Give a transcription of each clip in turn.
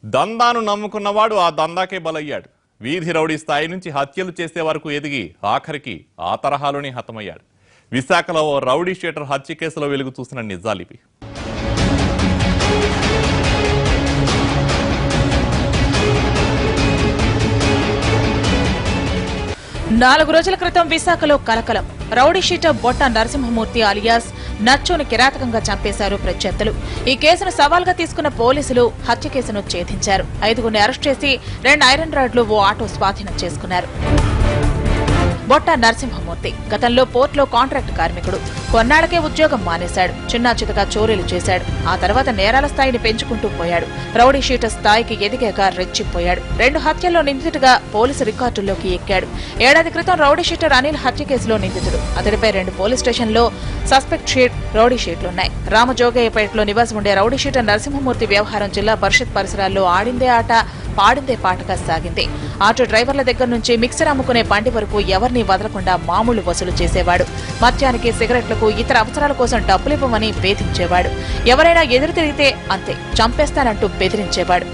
దందాను నమ్ముకున్నవాడు ఆ దందాకే బలయ్యాడు. వీధి రౌడీ స్థాయి నుంచి హత్యలు చేసే వరకు ఎదిగి ఆఖరికి ఆ తరహాలోనే హతమయ్యాడు. విశాఖలో ఓ రౌడీ షీటర్ హత్య కేసులో వెలుగు చూసిన నిజాలివి. 4 రోజుల క్రితం విశాఖలో కలకలం. Rowdy sheeter Botta Narasimhamurthy alias నచ్చోని కిరాతకంగా చంపేశారు ప్రత్యర్థులు. ఈ కేసును సవాల్గా తీసుకున్న పోలీసులు హత్య కేసును ఛేదించారు. 5గురిని అరెస్ట్ చేసి 2 ఐరన్ రాడ్లు ఓ ఆటో స్వాధీనం చేసుకున్నారు. బొట్ట నరసింహమూర్తి గతంలో పోర్టులో కాంట్రాక్ట్ కార్మికుడు. కొన్నాళ్లకే ఉద్యోగం మానేశాడు. చిన్నా చితగా చోరీలు చేశాడు. ఆ తర్వాత నేరాల స్థాయిని పెంచుకుంటూ పోయాడు. రౌడీ షీటర్ స్థాయికి ఎదిగాక రెచ్చిపోయాడు. 2 హత్యల్లో నిందితుడిగా పోలీసు రికార్డుల్లోకి ఎక్కాడు. ఏడాది క్రితం రౌడీ షీటర్ అనిల్ హత్య కేసులో నిందితుడు. అతడిపై 2 పోలీస్ స్టేషన్లో సస్పెక్ట్ షీట్, రౌడీ షీట్లున్నాయి. రామజోగయ్యపేటలో నివాసం ఉండే రౌడీ షీటర్ నరసింహమూర్తి వ్యవహారం జిల్లా పరిషత్ పరిసరాల్లో ఆడిందే ఆట పాడిందే పాటగా సాగింది. ఆటో డ్రైవర్ల దగ్గర నుంచి మిక్సర్ అమ్ముకునే బండి వరకు ఎవరిని వదలకుండా మామూలు వసూలు చేసేవాడు. మద్యానికి, సిగరెట్లకు, ఇతర అవసరాల కోసం డబ్బులివ్వమని వేధించేవాడు. ఎవరైనా ఎదురు తిరిగితే అంతే, చంపేస్తానంటూ బెదిరించేవాడు.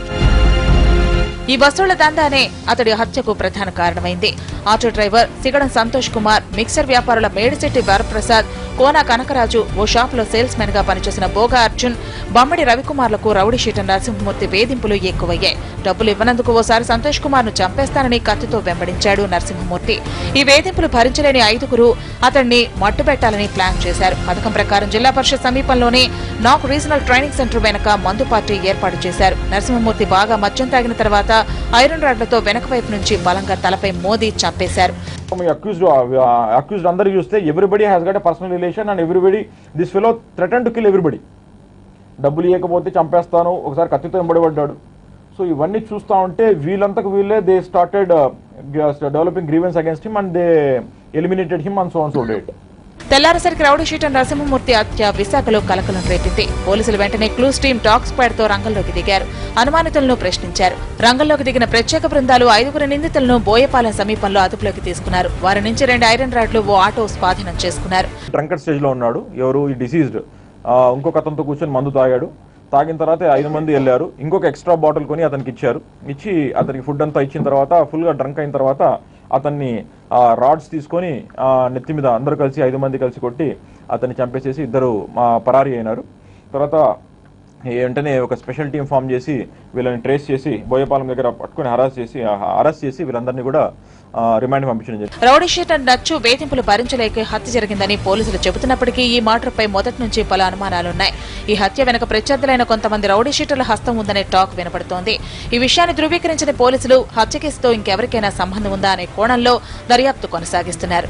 ఈ వసూళ్ల దందానే అతడి హత్యకు ప్రధాన కారణమైంది. Auto driver Sigadam Santosh Kumar, mixer వ్యాపారుల మేడిశెట్టి వరప్రసాద్, కోనా కనకరాజు, ఓ షాపులో సేల్స్ మెన్ గా పనిచేసిన బోగా అర్జున్, బమ్మడి రవికుమార్లకు రౌడీ షీటర్ నరసింహమూర్తి వేధింపులు ఎక్కువయ్యాయి. డబ్బులు ఇవ్వనందుకు ఓసారి సంతోష్ కుమార్ ను చంపేస్తానని కత్తితో వెంబడించాడు నరసింహమూర్తి. ఈ వేధింపులు భరించలేని 5గురు అతన్ని మట్టుబెట్టాలని ప్లాన్ చేశారు. పథకం ప్రకారం జిల్లా పరిషత్ సమీపంలోనే నాక్ రీజనల్ ట్రైనింగ్ సెంటర్ వెనక మందు పార్టీ ఏర్పాటు చేశారు. నరసింహమూర్తి బాగా మద్యం తాగిన తర్వాత ఐరన్ రాడ్లతో వెనక వైపు నుంచి బలంగా తలపై మోదీ చంపేశారు. అక్యూజ్డ్ అందరూ చూస్తే everybody has got a personal relation and everybody this fellow threaten to kill everybody. డబ్బులు ఇవ్వకపోతే చంపేస్తాను, ఒకసారి కత్తితో వెంబడబడ్డాడు. సో ఇవన్నీ చూస్తూ ఉంటే వీళ్ళంతకు వీళ్ళే they started developing grievance against him and they eliminated him and so on so date. తెల్లారసరికి రౌడీ షీటర్ నరసింహమూర్తి హత్య విశాఖలో కలకలం రేపింది. పోలీసులు వెంటనే క్లూస్ టీం డాగ్ స్క్వాడ్ తో రంగంలోకి దిగారు. అనుమానితులను ప్రశ్నించారు. రంగంలోకి దిగిన ప్రత్యేక బృందాలు 5గురు నిందితులను బోయపాలెం సమీపంలో అదుపులోకి తీసుకున్నారు. వారి నుంచి 2 ఐరన్ రాడ్లు, ఓ ఆటో స్వాధీనం చేసుకున్నారు. డ్రంకర్ స్టేజ్ లో ఉన్నాడు ఎవరు, ఈ డిసీజ్డ్. ఇంకొక అతనితో కూర్చొని మందు తాగాడు. తాగిన తర్వాత 5 మంది వెళ్ళారు. ఇంకొక ఎక్స్ట్రా బాటిల్ కొని అతనికి ఇచ్చారు. ఇచ్చి అతనికి ఫుడ్ అంతా ఇచ్చిన తర్వాత ఫుల్ గా డ్రంక్ అయిన తర్వాత అతన్ని రాడ్స్ తీసుకొని నెత్తి మీద అందరూ కలిసి 5 మంది కలిసి కొట్టి అతన్ని చంపేసేసి ఇద్దరు పరారీ అయినారు. తర్వాత వెంటనే ఒక స్పెషల్ టీం ఫామ్ చేసి వీళ్ళని ట్రేస్ చేసి బోయపాలెం దగ్గర పట్టుకుని అరెస్ట్ చేసి వీళ్ళందరినీ కూడా రిమాండ్ పంపించడం జరిగింది. రౌడీ షీటర్ నచ్చు వేధింపులు భరించలేక హత్య జరిగిందని పోలీసులు చెబుతున్నప్పటికీ ఈ మాటపై మొదటి నుంచి పలు అనుమానాలున్నాయి. ఈ హత్య వెనుక ప్రత్యర్థులైన కొంతమంది రౌడీ షీటర్ల హస్తం ఉందనే టాక్ వినపడుతోంది. ఈ విషయాన్ని ధృవీకరించిన పోలీసులు హత్య కేసుతో ఇంకెవరికైనా సంబంధం ఉందా అనే కోణంలో దర్యాప్తు కొనసాగిస్తున్నారు.